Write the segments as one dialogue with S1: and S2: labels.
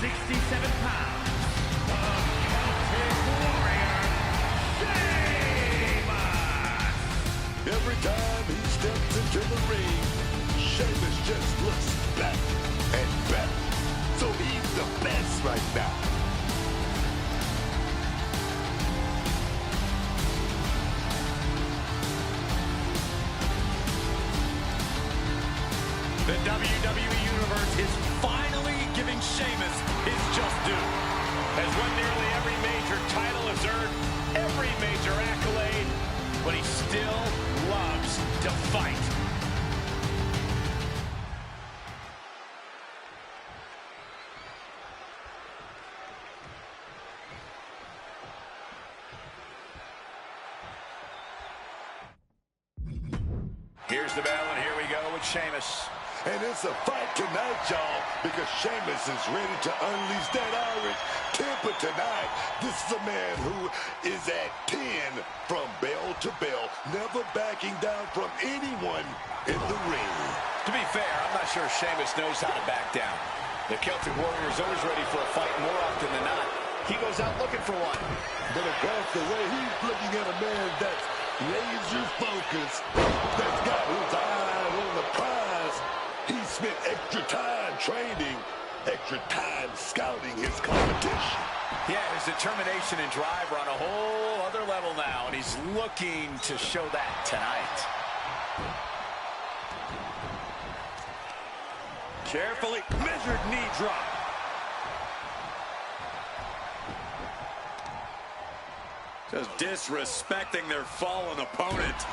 S1: 67 pounds, the Celtic Warrior, Sheamus!
S2: Every time he steps into the ring, Sheamus just looks better and better. So he's the best right now.
S3: The WWE Universe is finally giving Sheamus his just due. Has won nearly every major title, has earned every major accolade, but he still loves to fight. Here's the bell, and here we go with Sheamus.
S2: And it's a fight tonight, y'all, because Sheamus is ready to unleash that Irish temper tonight. This is a man who is at 10 from bell to bell, never backing down from anyone in the ring.
S3: To be fair, I'm not sure Sheamus knows how to back down. The Celtic Warrior is always ready for a fight more often than not. He goes out looking for one.
S2: But across the way, he's looking at a man that's laser focused, that's got his eye on the prize. He spent extra time training, extra time scouting his competition.
S3: Yeah, his determination and drive are on a whole other level now, and he's looking to show that tonight.
S1: Carefully measured knee drop.
S4: Just disrespecting their fallen opponent.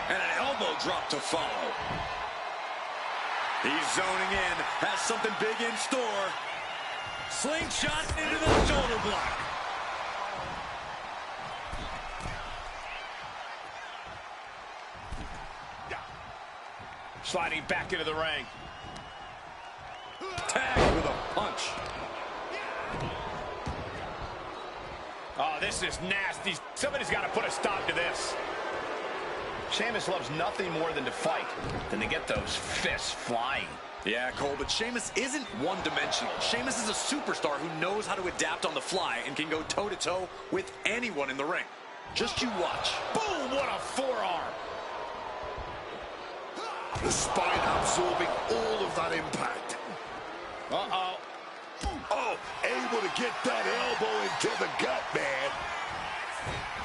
S4: And an elbow drop to follow. He's zoning in, has something big in store. Slingshot into the shoulder block.
S3: Sliding back into the ring.
S4: Tagged with a punch.
S3: Oh, this is nasty. Somebody's got to put a stop to this. Sheamus loves nothing more than to fight, than to get those fists flying.
S4: Yeah, Cole, but Sheamus isn't one-dimensional. Sheamus is a superstar who knows how to adapt on the fly and can go toe-to-toe with anyone in the ring. Just you watch.
S3: Boom, what a forearm.
S2: The spine absorbing all of that impact.
S3: Uh-oh.
S2: Oh, able to get that elbow into the gut, man.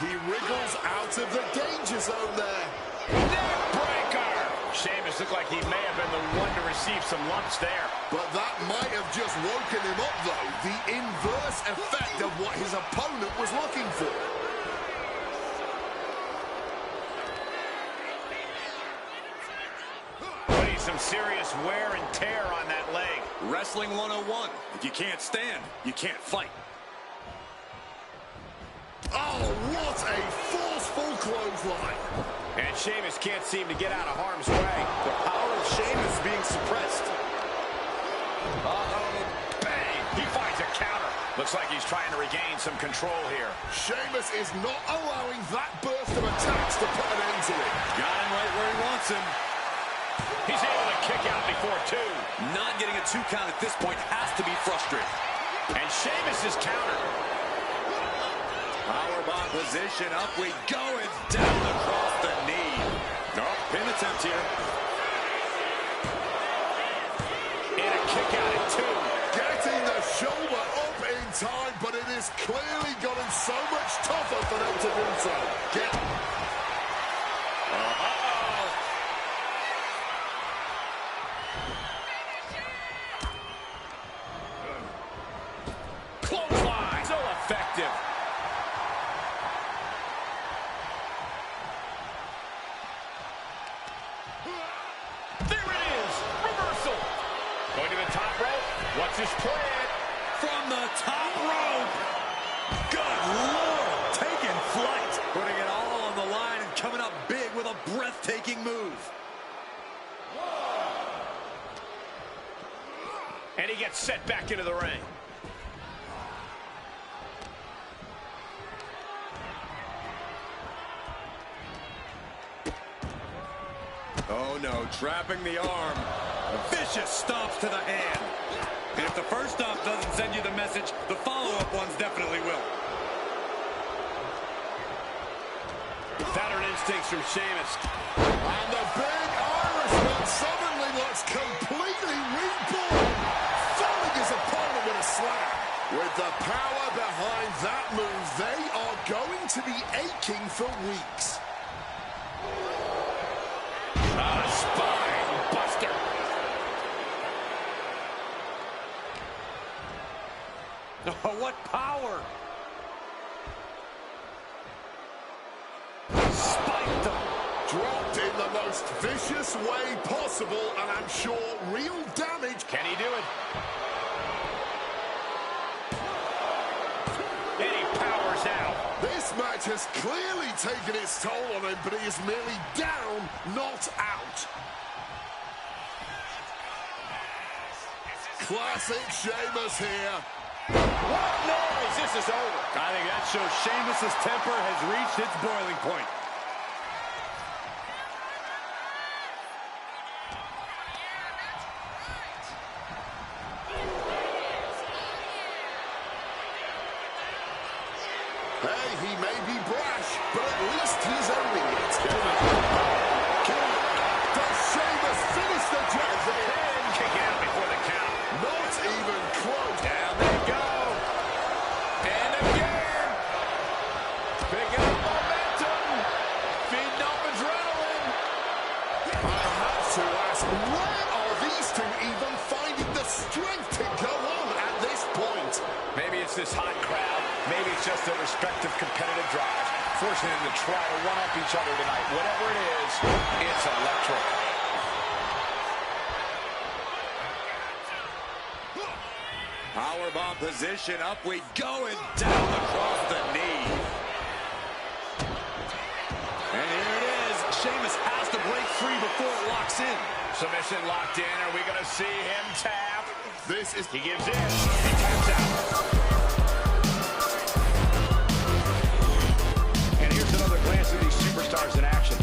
S2: He wriggles out of the danger zone there.
S3: Neck breaker. Sheamus looked like he may have been the one to receive some lumps there.
S2: But that might have just woken him up, though. The inverse effect of what his opponent was looking for.
S3: Putting some serious wear and tear on that leg.
S4: Wrestling 101. If you can't stand, you can't fight.
S2: Oh, what a forceful clothesline.
S3: And Sheamus can't seem to get out of harm's way.
S4: The power of Sheamus being suppressed.
S3: Uh-oh. Bang! He finds a counter. Looks like he's trying to regain some control here.
S2: Sheamus is not allowing that burst of attacks to put an end to it.
S4: Got him right where he wants him.
S3: He's able to kick out before two.
S4: Not getting a 2 count at this point has to be frustrating.
S3: And Sheamus is countered.
S4: Powerbomb position, up we go, it's down across the knee. Oh, pin attempt here.
S3: And a kick out at 2.
S2: Getting the shoulder up in time, but it has clearly gotten so much tougher for them to do so. Get.
S3: Clothesline. So effective. There it is. Reversal. Going to the top rope. What's his plan?
S4: From the top rope. Good Lord. Taking flight. Putting it all on the line and coming up big with a breathtaking move.
S3: And he gets set back into the ring.
S4: Oh no, trapping the arm. Vicious stomps to the hand. And if the first stomp doesn't send you the message, the follow-up ones definitely will.
S3: Veteran instincts from Sheamus.
S2: And the big Irishman suddenly looks completely reborn, felling his opponent with a slam. With the power behind that move, they are going to be aching for weeks.
S3: Spine buster. Oh, what power! Spiked them.
S2: Dropped in the most vicious way possible, and I'm sure real damage.
S3: Can he do it? And he powers out.
S2: This match has clearly taken its toll on him, but he is merely down, not out. Classic Sheamus here.
S3: What noise? This is over. I think that shows Sheamus's temper has reached its boiling point.
S2: Hey, he may be brash, but at least he's owning it. Does Sheamus finish the job there?
S3: And kick out before the count.
S2: Not even close.
S3: Down they go. And again. Picking up momentum. Feeding off adrenaline.
S2: I have to ask, where are these two even finding the strength to go on at this point?
S3: Maybe it's this hot crowd. Maybe it's just their respective competitive drives, forcing them to try to one-up each other tonight. Whatever it is, it's electric.
S4: Powerbomb position, up we go, and down across the knee. And here it is. Sheamus has to break free before it locks in.
S3: Submission locked in. Are we going to see him tap?
S2: This is...
S3: He gives in. He taps out. And here's another glance at these superstars in action.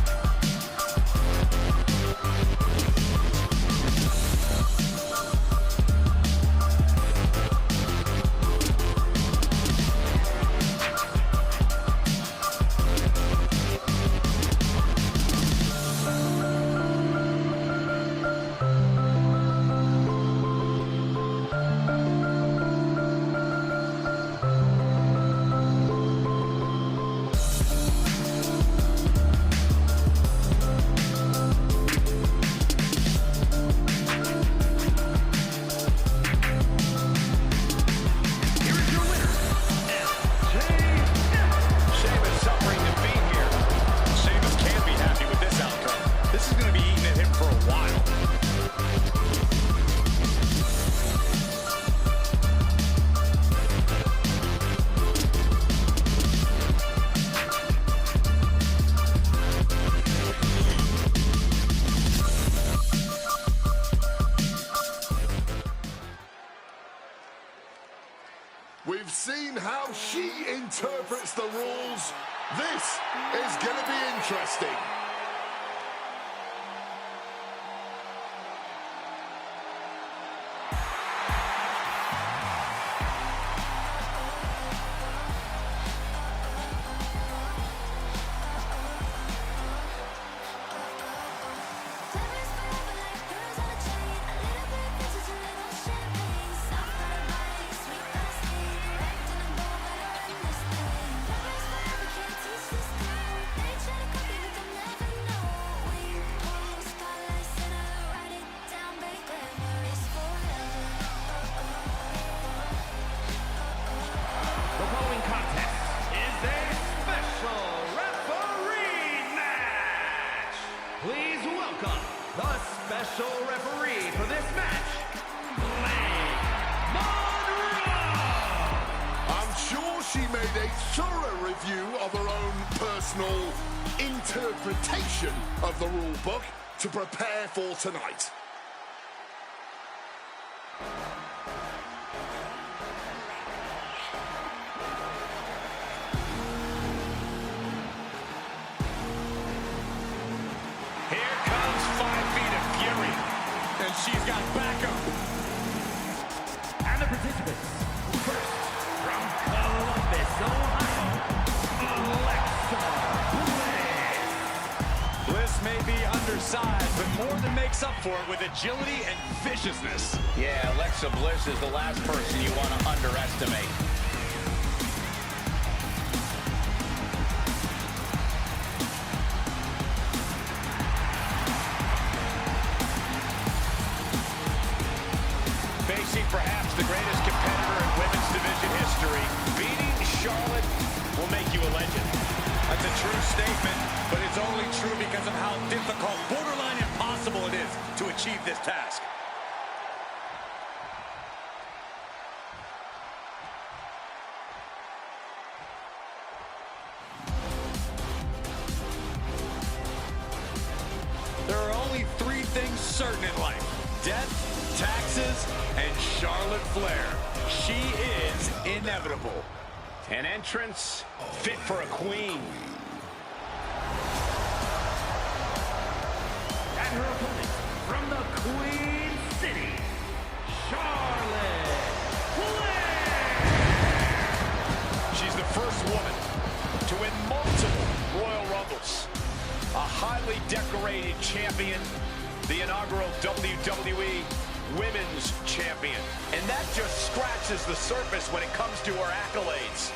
S2: We've seen how she interprets the rules. This is going to be interesting.
S1: Please welcome the special referee for this match, Monroe!
S2: I'm sure she made a thorough review of her own personal interpretation of the rule book to prepare for tonight.
S3: And she's got backup.
S1: And the participants, first,
S4: size, but more than makes up for it with agility and viciousness.
S3: Yeah, Alexa Bliss is the last person you want to underestimate. Facing perhaps the greatest competitor in women's division history, beating Charlotte will make you a legend.
S4: That's a true statement, but it's only true because of how difficult, borderline impossible it is to achieve this task. There are only three things certain in life: death, taxes, and Charlotte Flair. She is inevitable.
S3: An entrance fit for a queen.
S1: And her opponent from the Queen City, Charlotte Flair.
S3: She's the first woman to win multiple Royal Rumbles. A highly decorated champion, the inaugural WWE Women's Champion. And that just scratches the surface when it comes to her accolades.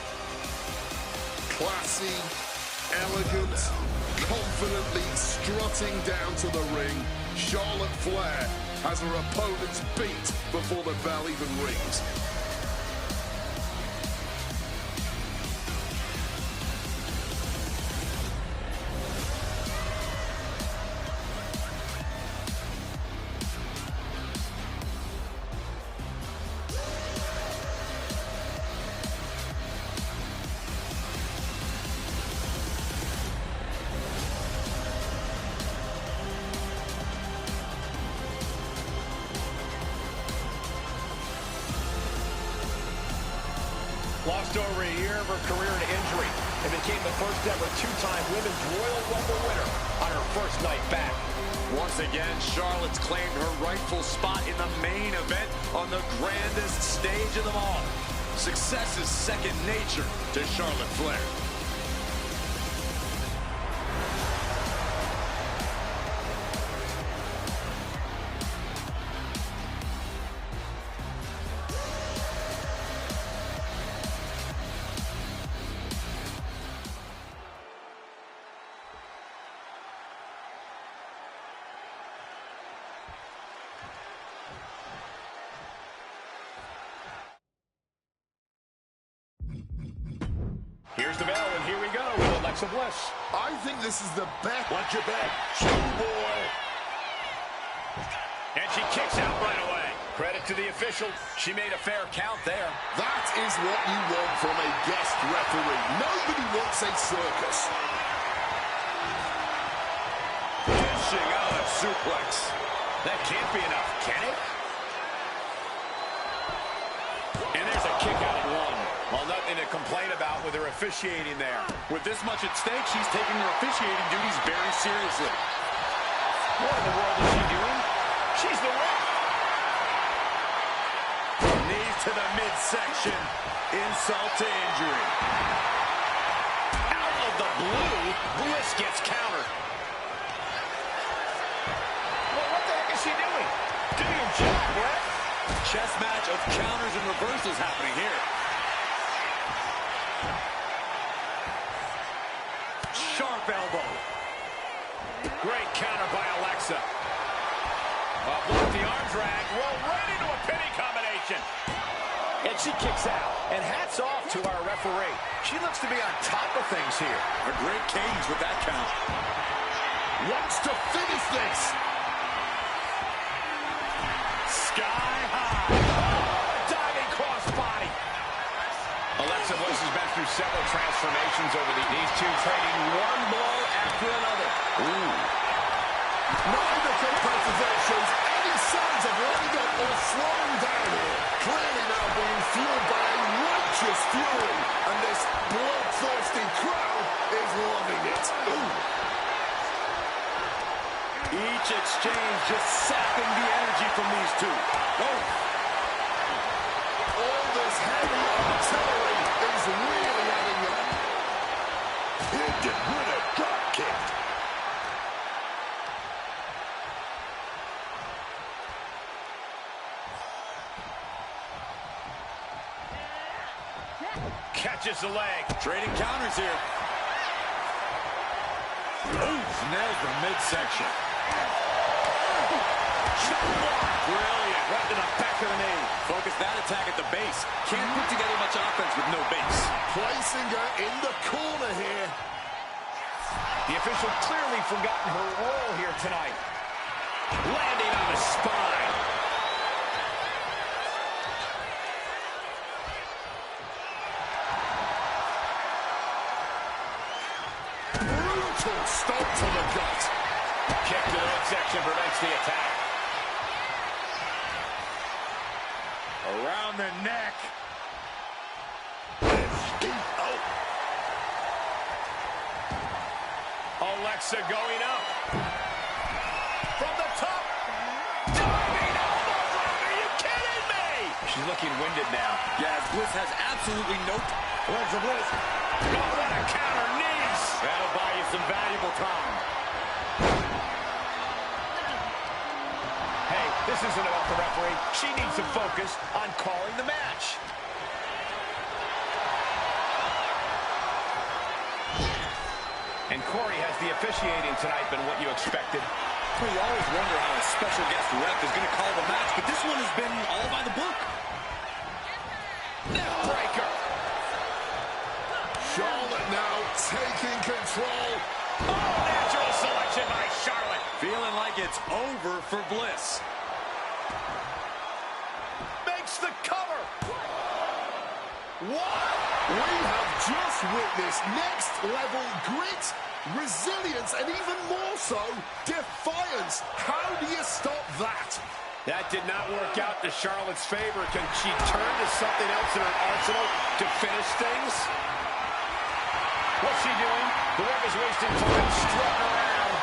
S5: Classy, elegant, confidently strutting down to the ring, Charlotte Flair has her opponents beat before the bell even rings.
S3: Lost over a year of her career to injury and became the first ever two-time Women's Royal Rumble winner on her first night back.
S4: Once again, Charlotte's claimed her rightful spot in the main event on the grandest stage of them all. Success is second nature to Charlotte Flair.
S3: Here's the bell, and here we go with Alexa Bliss.
S5: I think this is the best.
S2: Watch your back, boy.
S3: And she kicks out right away. Credit to the official. She made a fair count there.
S5: That is what you want from a guest referee. Nobody wants a circus.
S4: Dishing out a suplex.
S3: That can't be enough, can it? And there's a kick out at one. Well, nothing to complain about with her officiating there.
S4: With this much at stake, she's taking her officiating duties very seriously.
S3: What in the world is she doing? She's the ref.
S4: Knees to the midsection. Insult to injury.
S3: Out of the blue, Bliss gets countered. Well, what the heck is she doing? Do your job, ref.
S4: Chess match of counters and reversals happening here. Sharp elbow.
S3: Great counter by Alexa. Block the arm drag, roll right into a pinning combination. And she kicks out. And hats off to our referee. She looks to be on top of things here.
S4: A great cadence with that count.
S5: Wants to finish this.
S3: Sky high. Oh, diving crossbody. Alexa Bliss has been through several transformations over these two, trading one blow after another.
S5: Ooh. Neither competitor shows any signs of letting up or slowing down here. Clearly now being fueled by a righteous fury. And this bloodthirsty crowd is loving it. Ooh.
S4: Each exchange just sapping the energy from these two. Oh.
S5: All this heavy artillery is really adding up.
S2: Hit it with a drop kick.
S3: Catches the leg.
S4: Trading counters here. Oof, nails the midsection. Brilliant. Right to the back of the knee. Focus that attack at the base. Can't put together much offense with no base.
S5: Placing her in the corner here.
S3: The official clearly forgotten her role here tonight. Landing on the spine.
S5: Brutal stomp to the gut.
S3: Kick to the midsection prevents the attack. Around the neck.
S2: Oh,
S3: Alexa going up. From the top. Diving elbow drop. Are you kidding me? She's looking winded now.
S4: Yeah, Bliss has absolutely no...
S3: Where's the Bliss? Oh, what a counter knees. That'll buy you some valuable time. Hey, this isn't about the referee. She needs to focus on calling the match. And Corey, has the officiating tonight been what you expected?
S4: Well, you always wonder how a special guest ref is going to call the match, but this one has been all by the book.
S3: Neck breaker.
S5: Charlotte now taking control.
S3: Oh, natural selection by Charlotte.
S4: Feeling like it's over for Bliss.
S3: Makes the cover.
S5: What? We have just witnessed next level grit, resilience, and even more so, defiance. How do you stop that?
S3: That did not work out to Charlotte's favor. Can she turn to something else in her arsenal to finish things? What's she doing? The ref is wasting time strutting around.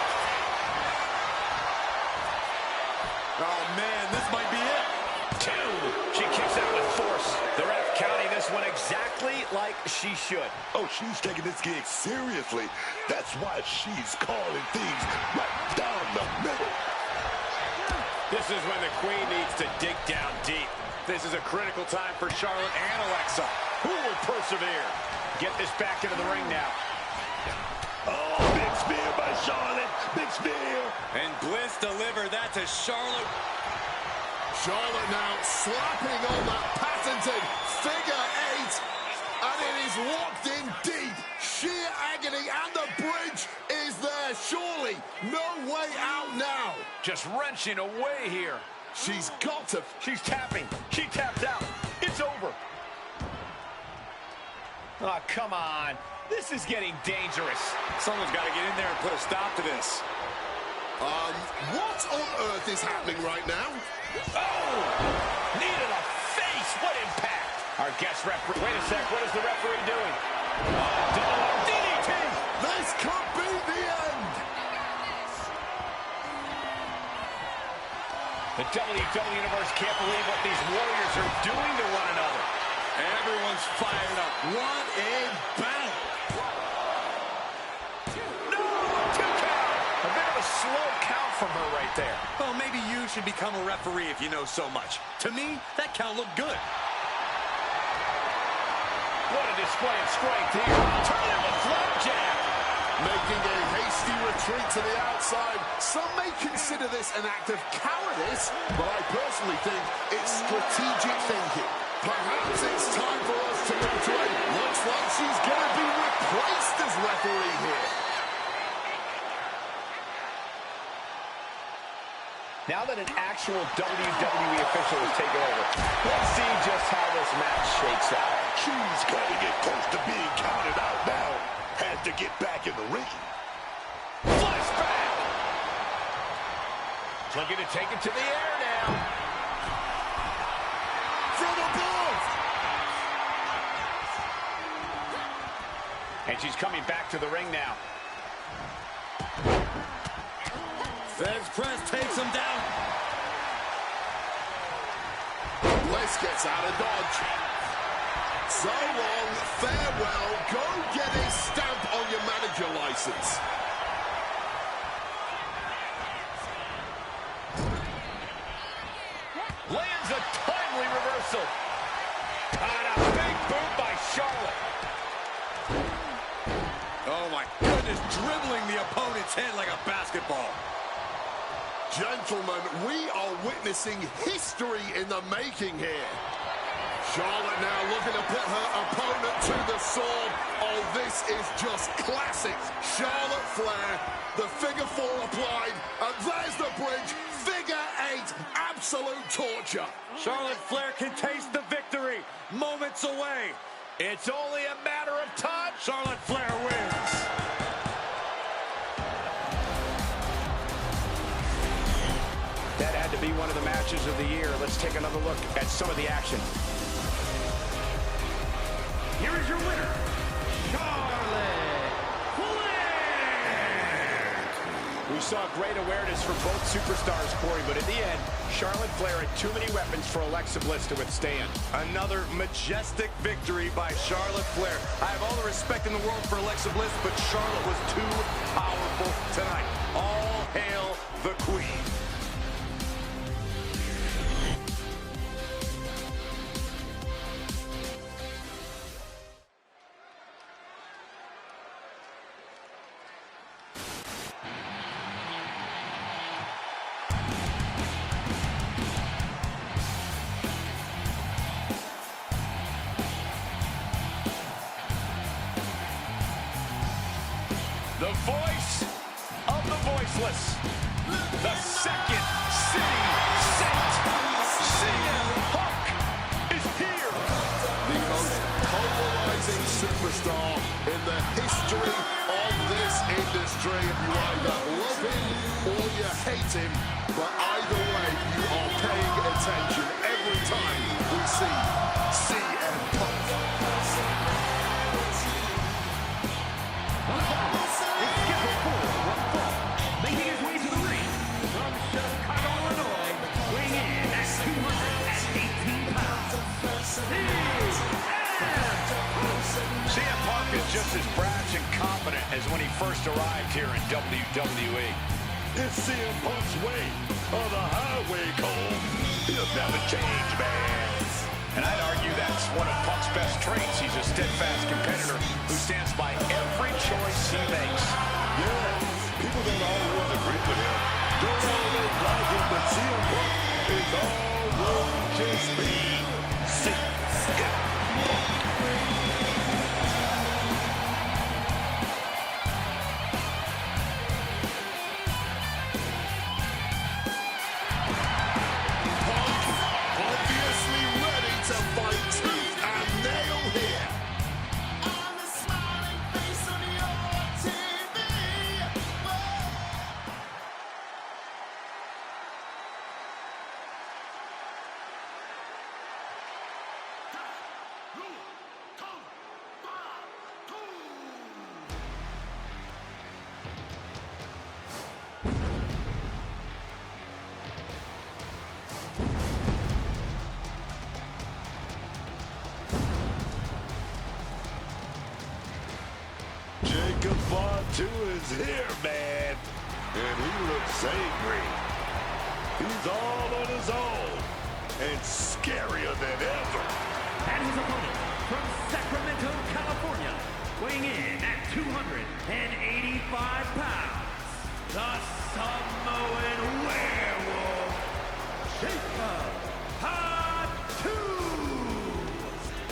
S4: Oh, man, this might be it.
S3: 2. She kicks out with force. The ref counting this one exactly like she should.
S2: oh, she's taking this gig seriously. That's why she's calling things right down the middle.
S3: This is when the Queen needs to dig down deep. This is a critical time for Charlotte and Alexa. Who will persevere? Get this back into the ring now.
S2: Oh, big spear by Charlotte. Big spear.
S4: And Bliss delivered that to Charlotte.
S5: Charlotte now slapping on that patented figure 8, and it is locked in deep. Sheer agony, and the bridge is there, surely. No way out now.
S3: Just wrenching away here.
S5: She's got to...
S3: She's tapping. She tapped out. It's over. Oh, come on. This is getting dangerous.
S4: Someone's got to get in there and put a stop to this.
S5: What on earth is happening right now?
S3: Oh! Knee to the face. What impact? Our guest referee. Wait a sec. What is the referee doing? Double DDT.
S5: This could be the end.
S3: The WWE Universe can't believe what these Warriors are doing to one another.
S4: Everyone's fired up. What a battle.
S3: No! 2 count. A bit of a slow count from her right there.
S4: Well, maybe you should become a referee if you know so much. To me, that count looked good.
S3: What a display of strength here. Turning the flapjack.
S5: Making a hasty retreat to the outside. Some may consider this an act of cowardice, but I personally think it's strategic thinking. Perhaps it's time for us to go to a... Looks like she's going to be replaced as referee here.
S3: Now that an actual WWE official has taken over, let's see just how this match shakes out.
S2: She's cutting it close to being counted out now. Has to get back in the ring.
S3: Flashback! Looking to take it to the air now.
S5: From above!
S3: And she's coming back to the ring now.
S4: Fez press takes him down.
S5: Bliss gets out of dodge. So long, farewell. Go get a stamp on your manager license.
S3: Lands a timely reversal. And a big boot by Charlotte.
S4: its head like a basketball.
S5: Gentlemen, we are witnessing history in the making here. Charlotte now looking to put her opponent to the sword. Oh, this is just classic. Charlotte Flair, the figure 4 applied, and there's the bridge. Figure 8, absolute torture.
S3: Charlotte Flair can taste the victory. Moments away.
S1: It's only a matter of time.
S3: Charlotte Flair wins.
S6: That had to be one of the matches of the year. Let's take another look at some of the action.
S1: Here is your winner, Charlotte Flair.
S6: We saw great awareness from both superstars, Corey, but in the end, Charlotte Flair had too many weapons for Alexa Bliss to withstand.
S4: Another majestic victory by Charlotte Flair. I have all the respect in the world for Alexa Bliss, but Charlotte was too powerful tonight. All hail the Queen.
S3: The voice of the voiceless. The second city saint. CM Punk is here.
S5: The most polarizing superstar in the history of this industry. You either love him or you hate him, but either way, you are paying attention every time we see CM Punk.
S1: Making his way to the ring from Chicago, Illinois, weighing in at 218 pounds.
S3: CM Punk is just as brash and confident as when he first arrived here in WWE.
S2: It's CM Punk's way of the highway, Cole. He'll never change, man.
S3: And I'd argue that's one of Punk's best traits. He's a steadfast competitor who stands by every choice he makes.
S2: Yeah, people don't always agree with him. Don't always like him, but CM Punk is all just being CM Punk.
S5: Obviously ready to fight tooth and nail here.
S2: Fatu is here, man, and he looks angry. He's all on his own and scarier than ever.
S1: And his opponent from Sacramento, California, weighing in at 285 pounds, the Samoan werewolf, Jacob Fatu.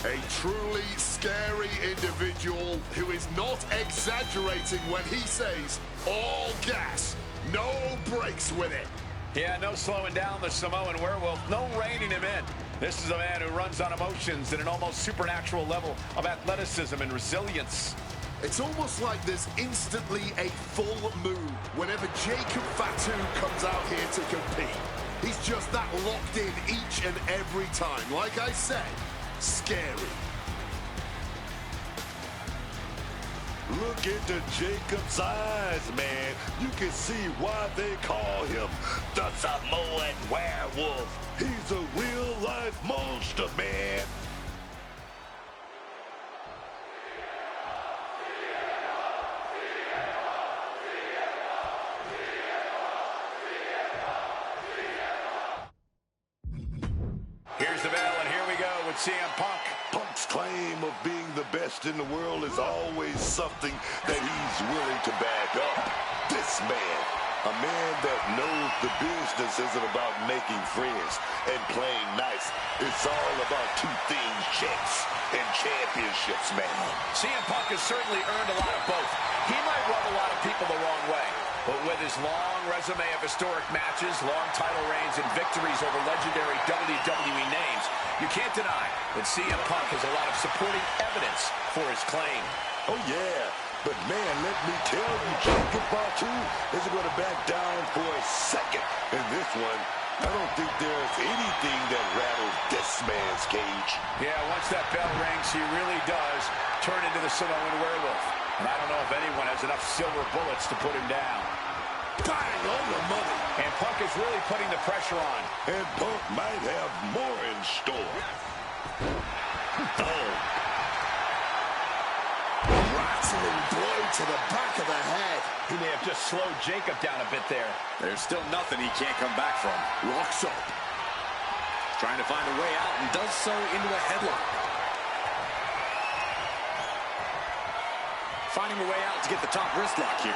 S5: A truly scary individual who is not exaggerating when he says all gas, no brakes with it.
S3: Yeah, no slowing down the Samoan werewolf, no reining him in. This is a man who runs on emotions at an almost supernatural level of athleticism and resilience.
S5: It's almost like there's instantly a full moon whenever Jacob Fatu comes out here to compete. He's just that locked in each and every time. Like I said, scary.
S2: Look into Jacob's eyes, man. You can see why they call him the Samoan werewolf. He's a real-life monster, man.
S3: Here's the bell, and here we go with CM Punk.
S2: Punk's claim of being the best in the world is always something that he's willing to back up. This man, a man that knows the business isn't about making friends and playing nice. It's all about two things, checks and championships, man.
S4: CM Punk has certainly earned a lot of both. He might rub a lot of people the wrong way, but with his long resume of historic matches, long title reigns, and victories over legendary WWE names, you can't deny that CM Punk has a lot of supporting evidence for his claim.
S2: Oh, yeah. But, man, let me tell you, Jacob Fatu isn't going to back down for a second in this one. I don't think there's anything that rattles this man's cage.
S6: Yeah, once that bell rings, he really does turn into the Samoan werewolf. And I don't know if anyone has enough silver bullets to put him down.
S5: Bang on the money.
S6: And Punk is really putting the pressure on.
S2: And Punk might have more in store. Oh.
S5: Rattling blow to the back of the head.
S6: He may have just slowed Jacob down a bit there.
S4: There's still nothing he can't come back from.
S5: Locks up.
S4: Trying to find a way out and does so into a headlock. Finding a way out to get the top wrist lock here.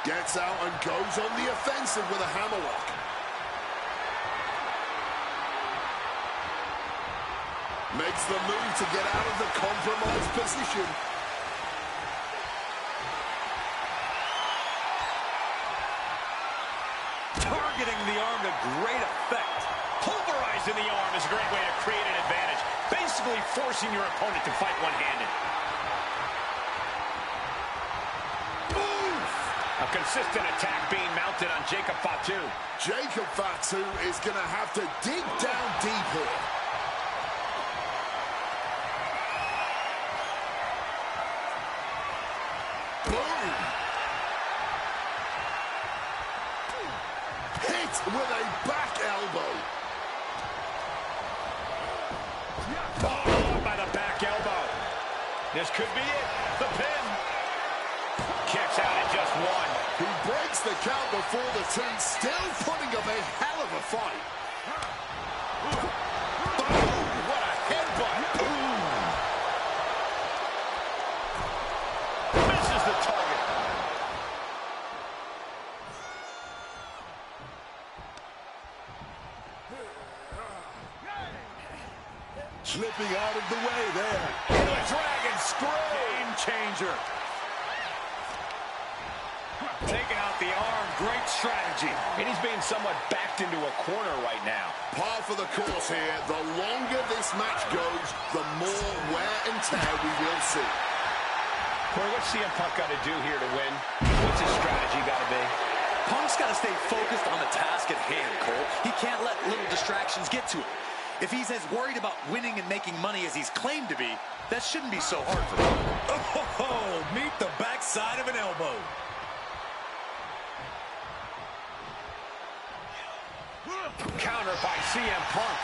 S5: Gets out and goes on the offensive with a hammerlock. Makes the move to get out of the compromised position.
S3: Targeting the arm to great effect.
S6: Pulverizing the arm is a great way to create an advantage. Basically forcing your opponent to fight one-handed. A consistent attack being mounted on Jacob Fatu.
S5: Jacob Fatu is going to have to dig down deep here. Boom! Hit with a back elbow.
S6: Oh, by the back elbow. This could be it. The pin. Kicks out at just one.
S5: He breaks the count before the two, still putting up a hell of a fight. Boom! What a headbutt!
S6: Misses the target.
S2: Slipping out of the way there.
S6: The Dragon Screw. Game changer. Taking out the arm, great strategy. And he's being somewhat backed into a corner right now.
S5: Par for the course here. The longer this match goes, the more wear and tear we will see.
S6: Corey, what's CM Punk got to do here to win? What's his strategy got to be?
S7: Punk's got to stay focused on the task at hand, Cole. He can't let little distractions get to him. If he's as worried about winning and making money as he's claimed to be, that shouldn't be so hard for him.
S3: Oh, meet the backside of an elbow.
S6: Counter by CM Punk.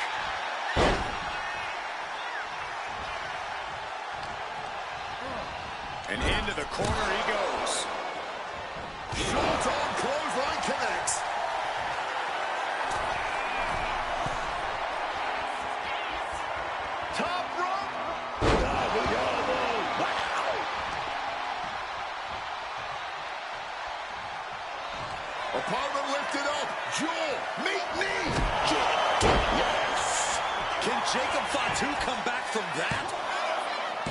S4: And into the corner he goes.
S5: Short arm clothesline connects.
S6: Top rope.
S2: Diving elbow.
S6: Wow.
S5: Opponent lifted up. Jaw. Meet knee.
S2: Yes.
S7: Can Jacob Fatu come back from that?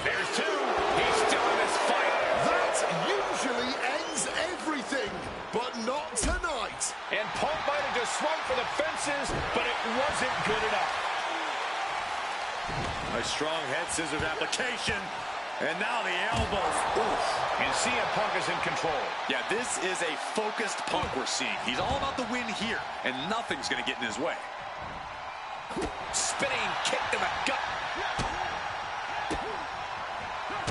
S6: There's two. He's still in this fight.
S5: That usually ends everything, but not tonight.
S6: And Punk might have just swung for the fences, but it wasn't good enough.
S3: A strong head scissors application. And now the elbows.
S6: Oof. And CM Punk is in control.
S4: Yeah, this is a focused Punk we're seeing. He's all about the win here, and nothing's going to get in his way.
S6: Spinning kick to the gut.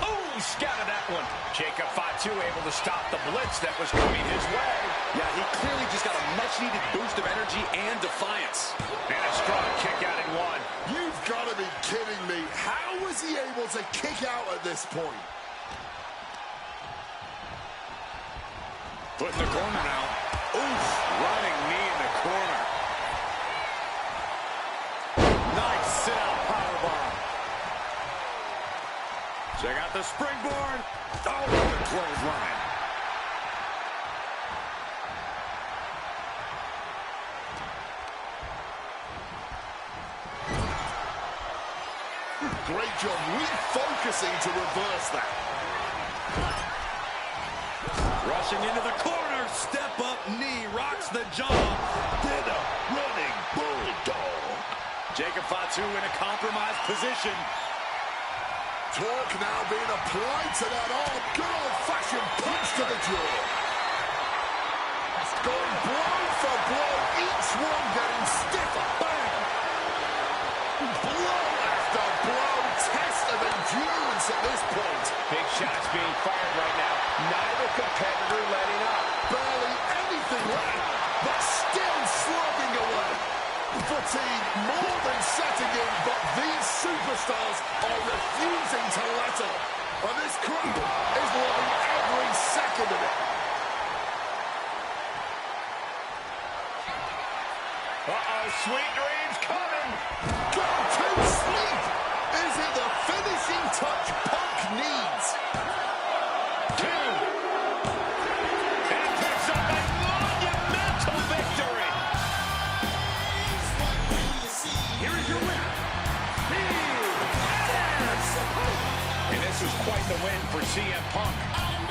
S6: Oh, scouted that one. Jacob Fatu able to stop the blitz that was coming his way.
S4: Yeah, he clearly just got a much-needed boost of energy and defiance.
S6: And a strong kick out in one.
S5: You've got to be kidding me. How was he able to kick out at this point?
S3: Foot in the corner now. Oof, running knee in the corner. Nice sit-out powerbomb. Check out the springboard. Oh, the clothesline.
S5: Great job refocusing to reverse that.
S7: Rushing into the corner. Step up knee. Rocks the jaw.
S2: Then a running bulldog.
S7: Jacob Fatu in a compromised position.
S5: Torque now being applied to that arm. Good old-fashioned punch to the jaw. Going blow for blow. Each one getting stiffer. Bang! Blow after blow. Test of endurance at this point.
S6: Big shots being fired right now. Neither competitor letting up.
S5: Barely anything left, but still slugging away. Fatigue more than setting in, but these superstars are refusing to let up. And this crowd is loving every second of it.
S3: Uh-oh, sweet dreams coming.
S5: Go to sleep. Is it the finishing touch Punk needs?
S3: Two. And picks up a monumental victory.
S1: Here is your winner,
S6: And this was quite the win for CM Punk.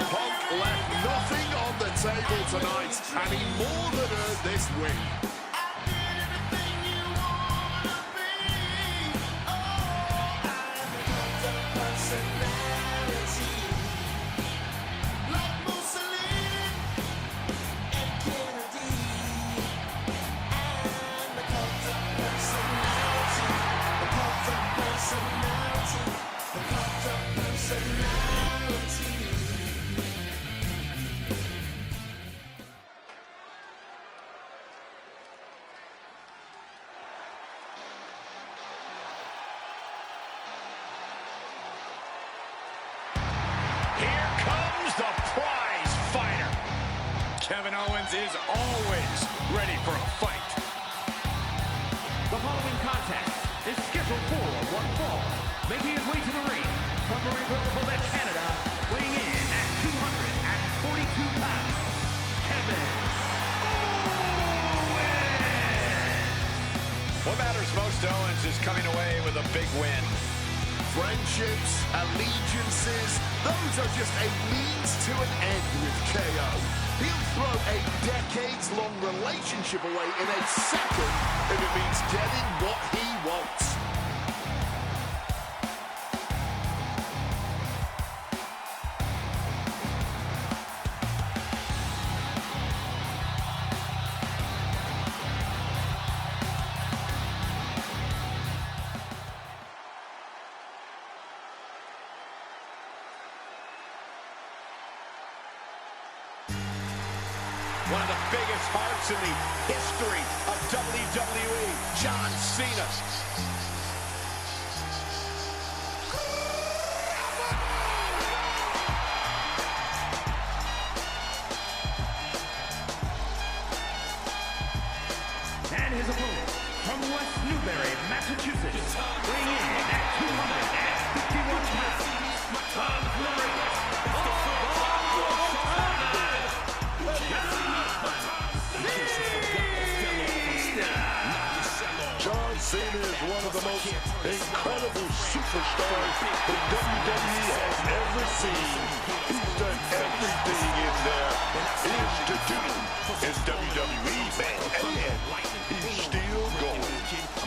S5: Punk left nothing on the table tonight, and he more than earned this win.
S3: Here comes the prize fighter. Kevin Owens is always ready for a fight.
S1: The following contest is scheduled for one fall. Making his way to the ring from Monroe, Quebec, Canada, weighing in at 242 pounds, Kevin Owens.
S3: What matters most to Owens is coming away with a big win.
S5: Friendships, allegiances, those are just a means to an end with KO. He'll throw a decades-long relationship away in a second if it means getting what he wants.
S3: One of the biggest hearts in the history of WWE, John Cena.
S1: And his opponent from West Newbury, Massachusetts, weighing in at 251 pounds, from Florida.
S2: John Cena is one of the most incredible superstars that WWE has ever seen. He's done everything in there is to do in WWE, man, and he's still going.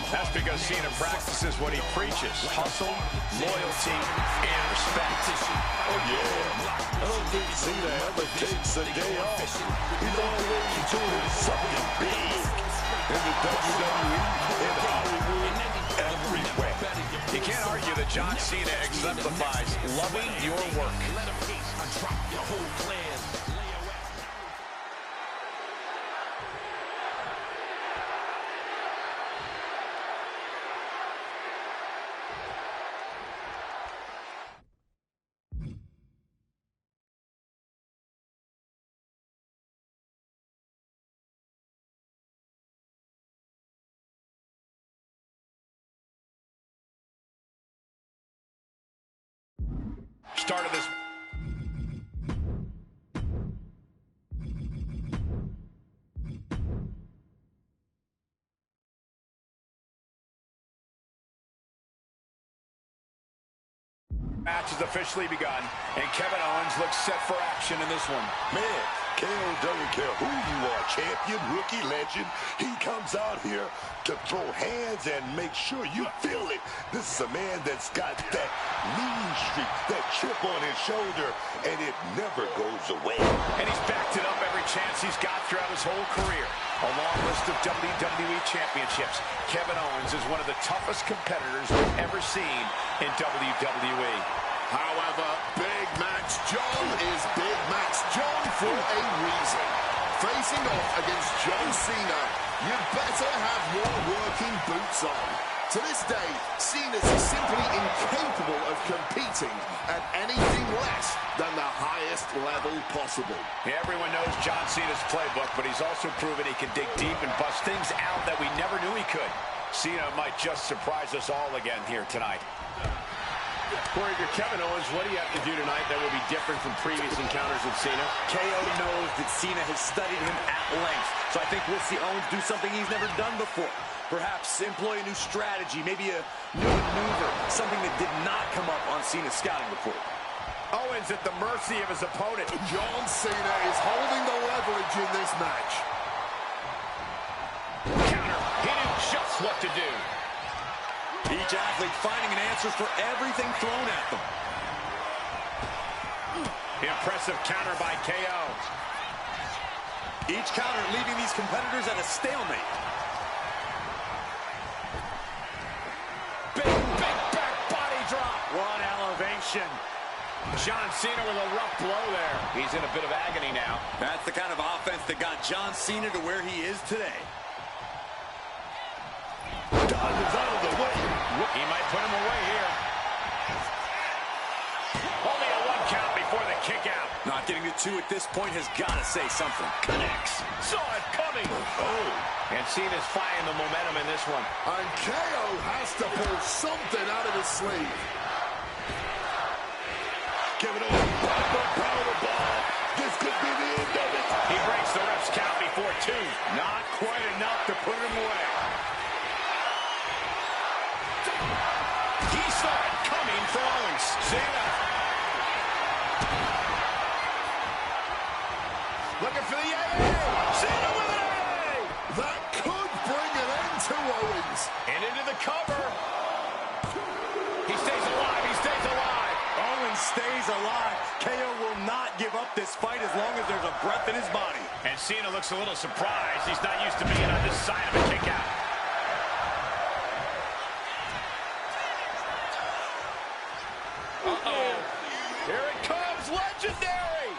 S3: That's because Cena practices what he preaches: hustle, loyalty, and respect.
S2: Oh, yeah. I don't think Cena ever takes a day off. He's always doing something big in the WWE, in Hollywood, everywhere.
S3: You can't argue that John Cena exemplifies loving your work.
S4: start of this. Match has officially begun, and Kevin Owens looks set for action in this one.
S2: Man, KO doesn't care who you are, champion, rookie, legend. He comes out here to throw hands and make sure you feel it. This is a man that's got that mean streak, that chip on his shoulder, and it never goes away.
S4: And he's backed it up every chance he's got throughout his whole career. A long list of WWE championships. Kevin Owens is one of the toughest competitors we've ever seen in WWE.
S5: However, Big Match John is Big Match John for a reason. Facing off against John Cena, you better have your working boots on. To this day, Cena's simply incapable of competing at anything less than the highest level possible.
S4: Everyone knows John Cena's playbook, but he's also proven he can dig deep and bust things out that we never knew he could. Cena might just surprise us all again here tonight.
S6: Corey, if you're Kevin Owens, what do you have to do tonight that will be different from previous encounters with Cena?
S7: KO knows that Cena has studied him at length, so I think we'll see Owens do something he's never done before. Perhaps employ a new strategy, maybe a new maneuver, something that did not come up on Cena's scouting report.
S6: Owens at the mercy of his opponent.
S5: John Cena is holding the leverage in this match.
S4: Counter. He knew just what to do.
S7: Each athlete finding an answer for everything thrown at them.
S4: Impressive counter by KO.
S7: Each counter leaving these competitors at a stalemate.
S4: Big back body drop. What elevation. John Cena with a rough blow there. He's in a bit of agony now.
S7: That's the kind of offense that got John Cena to where he is today.
S2: Dodges out of the way.
S4: He might put him away here. Only a 1 count before the kick out.
S7: Not getting to 2 at this point has got to say something.
S4: Connects. Saw it coming. Oh. And Cena's finding the momentum in this one.
S5: And KO has to pull something out of his sleeve.
S2: Kevin Owens, powerball. This could be the end of it.
S4: He breaks the ref's count before 2. Not quite enough to put him away. He saw it coming for Owens. Cena. Looking for the AA. Cena with an AA.
S5: That could bring an end to Owens.
S4: And into the cover. He stays alive. He stays alive.
S7: Owens stays alive. KO will not give up this fight as long as there's a breath in his body.
S4: And Cena looks a little surprised. He's not used to being on this side of a kick out. Uh-oh. Here it comes. Legendary.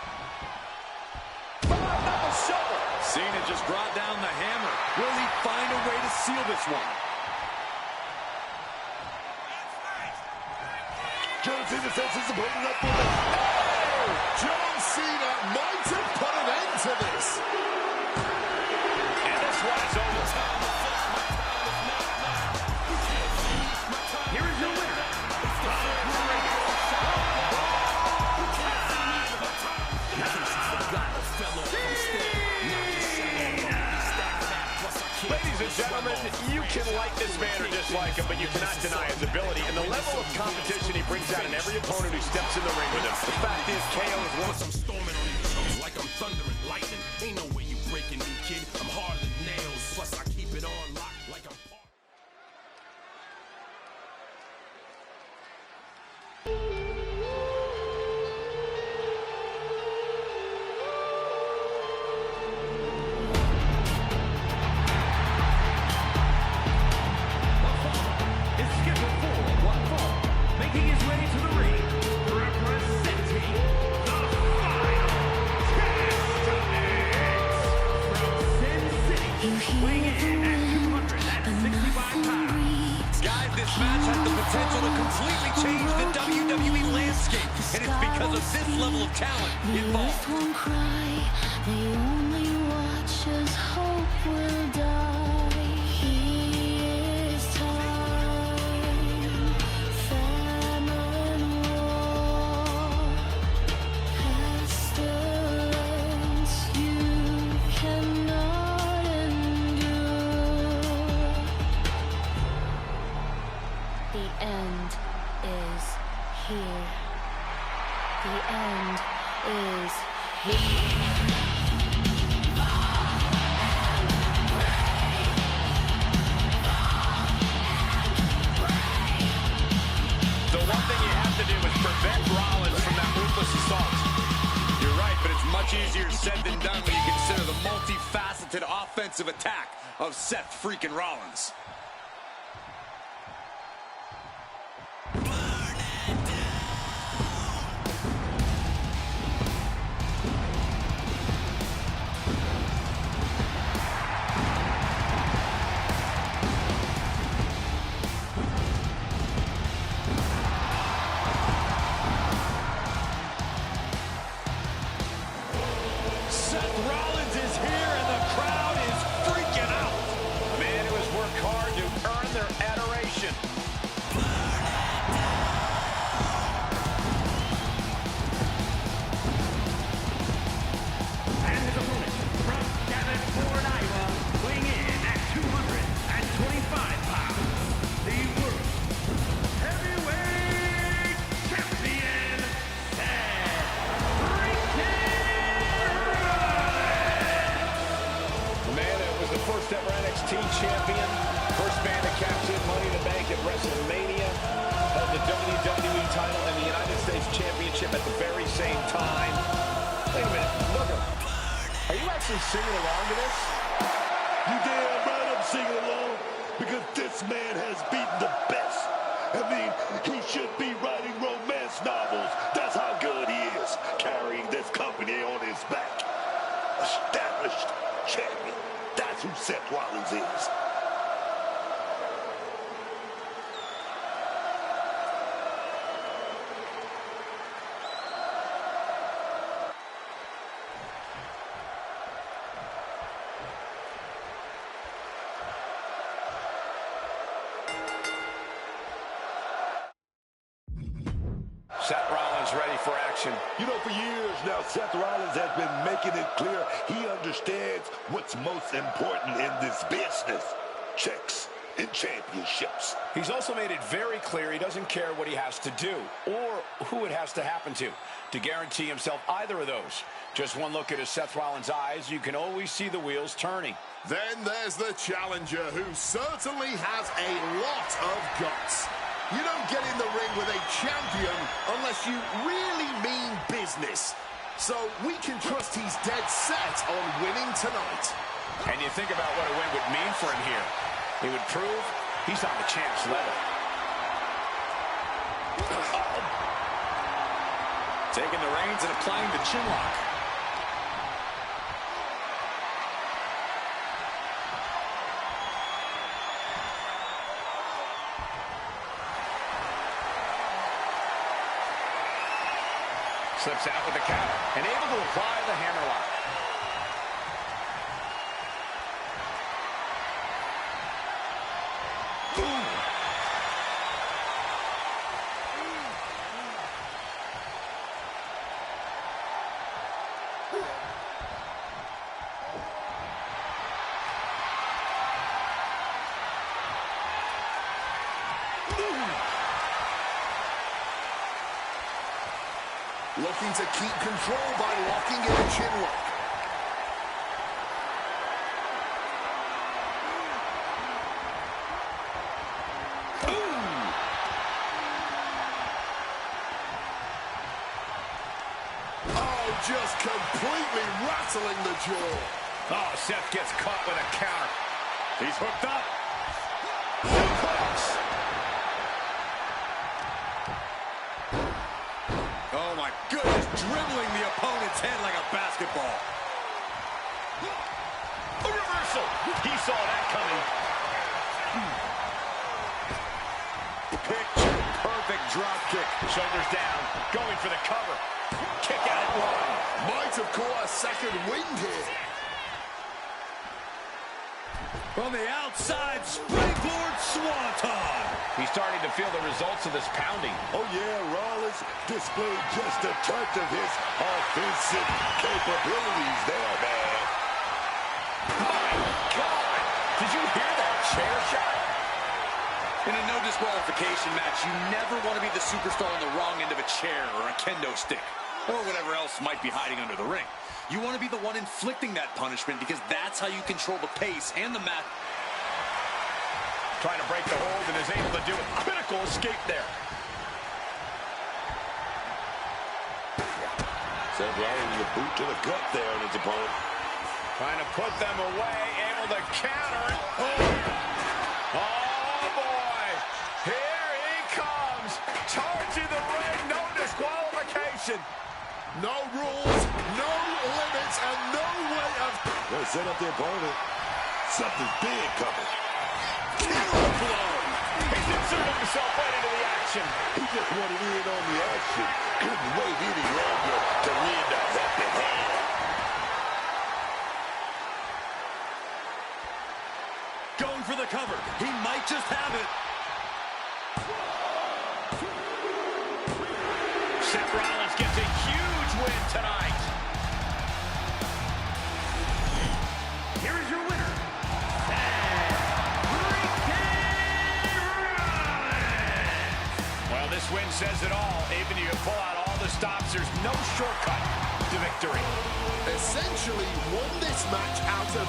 S4: Another shovel.
S7: Cena just brought down the hammer. Will he find a way to seal this one?
S2: John Cena sets his opponent up for the...
S5: Oh! John Cena might have put an end to this.
S4: And this one is over. Here is your winner. Ladies and gentlemen, you can like this man or dislike him, but you cannot deny his ability and the level of competition he brings out in every opponent who steps in the ring with him. The fact is, KO is one.
S8: I'm storming on these shows like I'm thunder and lightning. Ain't no way you breaking me, kid. I'm harder than nails. Plus, I keep it on lock like I'm part.
S7: Potential to completely change the WWE landscape, and it's because of this level of talent involved.
S9: Won't cry. They only watch as hope will die. He is time, famine war.
S3: The one thing you have to do is prevent Rollins from that ruthless assault.
S7: You're right, but it's much easier said than done when you consider the multifaceted offensive attack of Seth freaking Rollins.
S3: Seth Rollins is here and the crowd is freaking out. A man who has worked hard to earn their adoration.
S1: And his opponent from Davenport, Iowa, weighing in at 225 pounds, the World Heavyweight Champion, Seth
S6: The man that was the first ever NXT champion, first man to capture Money in the Bank at WrestleMania, held the WWE title and the United States Championship at the very same time. Wait a minute, look at him. Are you actually singing along to this?
S2: You damn right I'm singing along, because this man has beaten the best. I mean, he should be writing romance novels. That's how good he is, carrying this company on his back. Established champion. That's who Seth Rollins is.
S6: Seth Rollins ready for action.
S2: You know, for years now, Seth Rollins has been making it clear he understands what's most important in this business. Checks and championships.
S6: He's also made it very clear he doesn't care what he has to do or who it has to happen to guarantee himself either of those. Just one look at his Seth Rollins' eyes, you can always see the wheels turning.
S5: Then there's the challenger, who certainly has a lot of guts. You don't get in the ring with a champion unless you really mean business. So we can trust he's dead set on winning tonight.
S3: And you think about what a win would mean for him here. It would prove he's on the champ's level.
S7: Taking the reins and applying the chin lock.
S3: Slips out with the counter and able to apply the hammerlock.
S5: Looking to keep control by locking in a chin lock. Oh, just completely rattling the jaw.
S3: Oh, Seth gets caught with a counter. He's hooked up.
S5: Kross.
S7: Oh my goodness, dribbling the opponent's head like a basketball.
S3: A reversal. He saw that coming.
S7: Picture perfect drop kick.
S3: Shoulders down, going for the cover. Kick out at one.
S5: Might have caught a second wind here.
S3: From the outside, springboard swanton. He's starting to feel the results of this pounding.
S2: Oh yeah, Rollins displayed just a touch of his offensive capabilities there, man.
S3: My God! Did you hear that chair shot?
S7: In a no disqualification match, you never want to be the superstar on the wrong end of a chair or a kendo stick. or whatever else might be hiding under the ring. You want to be the one inflicting that punishment because that's how you control the pace and the match.
S3: Trying to break the hold and is able to do a critical escape there.
S2: Seth Rollins with a boot to the gut there on his opponent.
S3: Trying to put them away, able to counter it. Oh, boy. Here he comes. Charging the ring, no disqualification.
S5: No rules, no limits, and no way of...
S2: Well, set up the opponent. Something big coming. Killer blow.
S3: He's inserted himself right into the action.
S2: He just wanted in on the action. Couldn't wait any longer to lend a helping hand.
S7: Going for the cover. He might just have it.
S3: Seth Rollins gets a huge win tonight.
S1: Here is your winner, Seth Rollins.
S3: Well, this win says it all. Even if you pull out all the stops, there's no shortcut to victory.
S5: Essentially won this match out of...